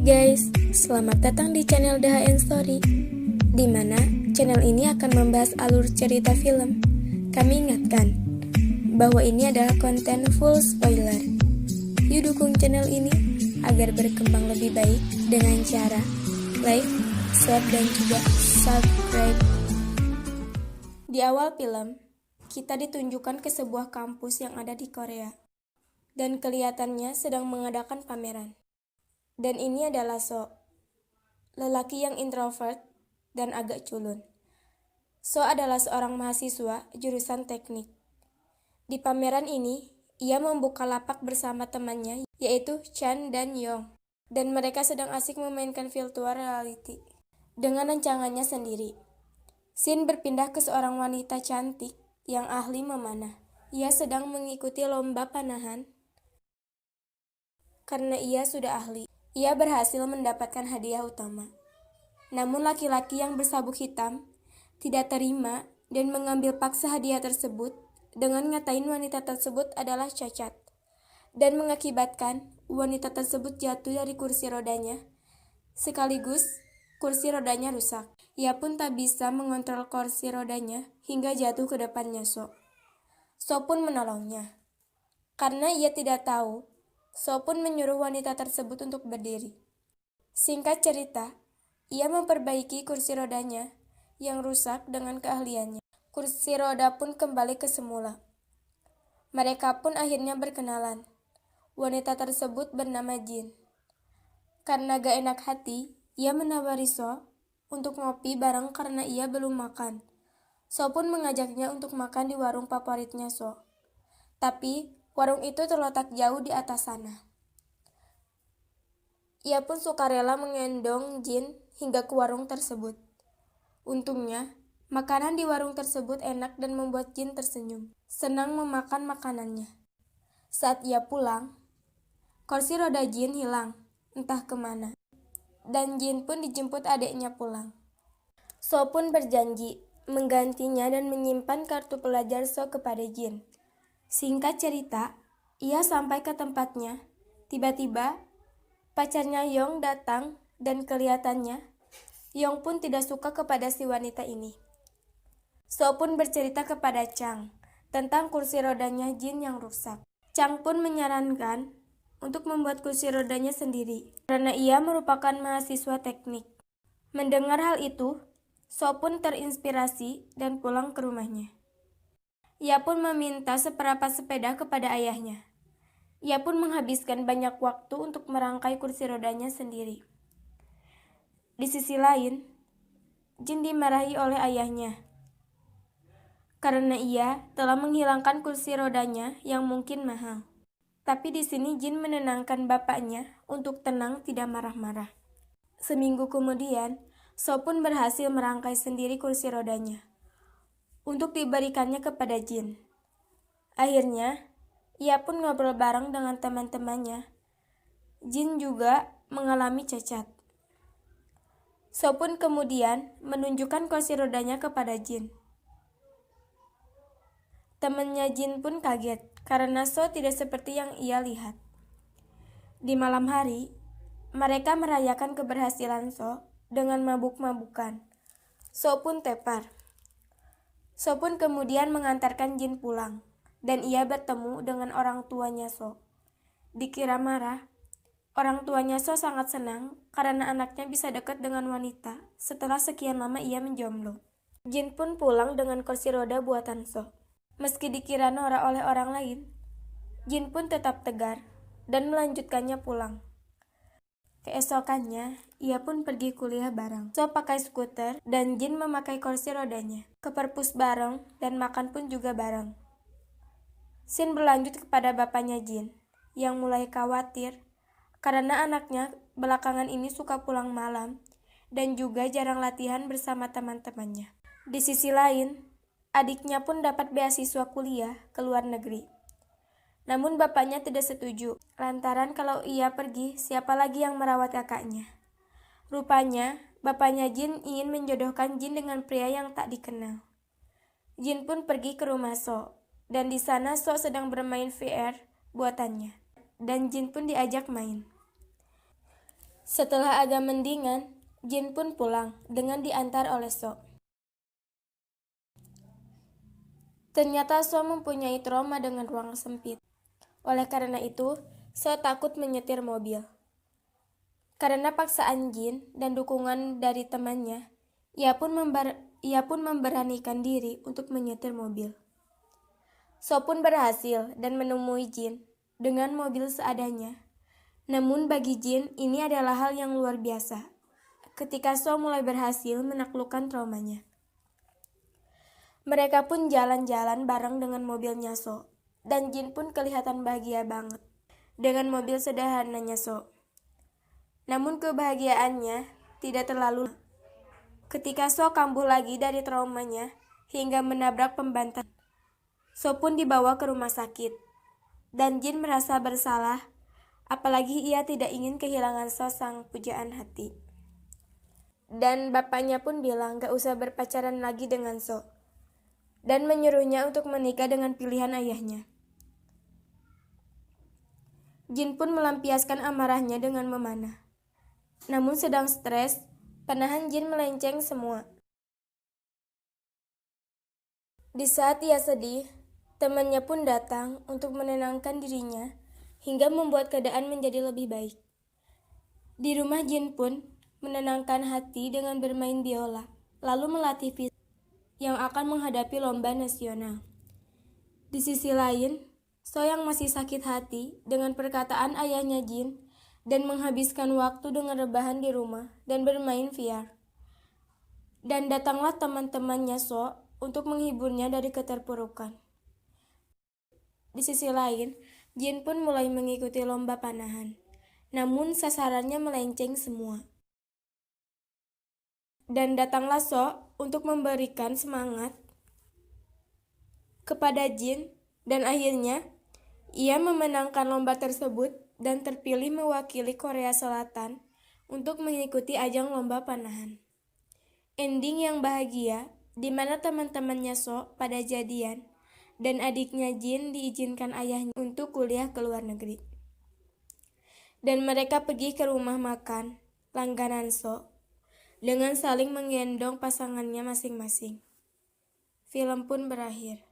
Guys, selamat datang di channel DHN Story, di mana channel ini akan membahas alur cerita film. Kami ingatkan bahwa ini adalah konten full spoiler. Yuk dukung channel ini agar berkembang lebih baik dengan cara like, share, dan juga subscribe. Di awal film, kita ditunjukkan ke sebuah kampus yang ada di Korea, dan kelihatannya sedang mengadakan pameran. Dan ini adalah So, lelaki yang introvert dan agak culun. So adalah seorang mahasiswa jurusan teknik. Di pameran ini, ia membuka lapak bersama temannya, yaitu Chan dan Yong. Dan mereka sedang asik memainkan virtual reality dengan rancangannya sendiri. Scene berpindah ke seorang wanita cantik yang ahli memanah. Ia sedang mengikuti lomba panahan karena ia sudah ahli. Ia berhasil mendapatkan hadiah utama. Namun laki-laki yang bersabuk hitam tidak terima dan mengambil paksa hadiah tersebut dengan ngatain wanita tersebut adalah cacat dan mengakibatkan wanita tersebut jatuh dari kursi rodanya sekaligus kursi rodanya rusak. Ia pun tak bisa mengontrol kursi rodanya hingga jatuh ke depannya So. So pun menolongnya. Karena ia tidak tahu, So pun menyuruh wanita tersebut untuk berdiri. Singkat cerita, ia memperbaiki kursi rodanya yang rusak dengan keahliannya. Kursi roda pun kembali ke semula. Mereka pun akhirnya berkenalan. Wanita tersebut bernama Jin. Karena gak enak hati, ia menawari So untuk ngopi bareng karena ia belum makan. So pun mengajaknya untuk makan di warung favoritnya So. Tapi warung itu terletak jauh di atas sana. Ia pun sukarela mengendong Jin hingga ke warung tersebut. Untungnya, makanan di warung tersebut enak dan membuat Jin tersenyum, senang memakan makanannya. Saat ia pulang, kursi roda Jin hilang, entah kemana. Dan Jin pun dijemput adiknya pulang. So pun berjanji menggantinya dan menyimpan kartu pelajar So kepada Jin. Singkat cerita, ia sampai ke tempatnya. Tiba-tiba, pacarnya Yong datang dan kelihatannya, Yong pun tidak suka kepada si wanita ini. So pun bercerita kepada Chang tentang kursi rodanya Jin yang rusak. Chang pun menyarankan untuk membuat kursi rodanya sendiri, karena ia merupakan mahasiswa teknik. Mendengar hal itu, So pun terinspirasi dan pulang ke rumahnya. Ia pun meminta seperapat sepeda kepada ayahnya. Ia pun menghabiskan banyak waktu untuk merangkai kursi rodanya sendiri. Di sisi lain, Jin dimarahi oleh ayahnya karena ia telah menghilangkan kursi rodanya yang mungkin mahal. Tapi di sini Jin menenangkan bapaknya untuk tenang tidak marah-marah. Seminggu kemudian, So pun berhasil merangkai sendiri kursi rodanya untuk diberikannya kepada Jin. Akhirnya, ia pun ngobrol bareng dengan teman-temannya. Jin juga mengalami cacat. So pun kemudian menunjukkan kursi rodanya kepada Jin. Temannya Jin pun kaget karena So tidak seperti yang ia lihat. Di malam hari, mereka merayakan keberhasilan So dengan mabuk-mabukan. So pun tepar. So pun kemudian mengantarkan Jin pulang, dan ia bertemu dengan orang tuanya So. Dikira marah, orang tuanya So sangat senang karena anaknya bisa dekat dengan wanita setelah sekian lama ia menjomblo. Jin pun pulang dengan kursi roda buatan So. Meski dikira norak oleh orang lain, Jin pun tetap tegar dan melanjutkannya pulang. Keesokannya, ia pun pergi kuliah bareng. So pakai skuter dan Jin memakai kursi rodanya. Ke perpus bareng dan makan pun juga bareng. Scene berlanjut kepada bapaknya Jin yang mulai khawatir karena anaknya belakangan ini suka pulang malam dan juga jarang latihan bersama teman-temannya. Di sisi lain, adiknya pun dapat beasiswa kuliah ke luar negeri. Namun bapaknya tidak setuju, lantaran kalau ia pergi, siapa lagi yang merawat kakaknya? Rupanya, bapaknya Jin ingin menjodohkan Jin dengan pria yang tak dikenal. Jin pun pergi ke rumah So, dan di sana So sedang bermain VR buatannya, dan Jin pun diajak main. Setelah agak mendingan, Jin pun pulang dengan diantar oleh So. Ternyata So mempunyai trauma dengan ruang sempit. Oleh karena itu, So takut menyetir mobil. Karena paksaan Jin dan dukungan dari temannya, ia pun memberanikan diri untuk menyetir mobil. So pun berhasil dan menemui Jin dengan mobil seadanya. Namun bagi Jin, ini adalah hal yang luar biasa. Ketika So mulai berhasil menaklukkan traumanya. Mereka pun jalan-jalan bareng dengan mobilnya So. Dan Jin pun kelihatan bahagia banget dengan mobil sederhananya So. Namun kebahagiaannya tidak terlalu lama. Ketika So kambuh lagi dari traumanya hingga menabrak pembantai, So pun dibawa ke rumah sakit. Dan Jin merasa bersalah, apalagi ia tidak ingin kehilangan So sang pujaan hati. Dan bapaknya pun bilang gak usah berpacaran lagi dengan So. Dan menyuruhnya untuk menikah dengan pilihan ayahnya. Jin pun melampiaskan amarahnya dengan memanah. Namun sedang stres, panahan Jin melenceng semua. Di saat ia sedih, temannya pun datang untuk menenangkan dirinya hingga membuat keadaan menjadi lebih baik. Di rumah Jin pun menenangkan hati dengan bermain biola, lalu melatih fisik yang akan menghadapi lomba nasional. Di sisi lain, So yang masih sakit hati dengan perkataan ayahnya Jin dan menghabiskan waktu dengan rebahan di rumah dan bermain VR. Dan datanglah teman-temannya So untuk menghiburnya dari keterpurukan. Di sisi lain, Jin pun mulai mengikuti lomba panahan. Namun sasarannya melenceng semua. Dan datanglah So untuk memberikan semangat kepada Jin dan akhirnya ia memenangkan lomba tersebut dan terpilih mewakili Korea Selatan untuk mengikuti ajang lomba panahan. Ending yang bahagia di mana teman-temannya So pada jadian dan adiknya Jin diizinkan ayahnya untuk kuliah ke luar negeri. Dan mereka pergi ke rumah makan langganan So dengan saling menggendong pasangannya masing-masing. Film pun berakhir.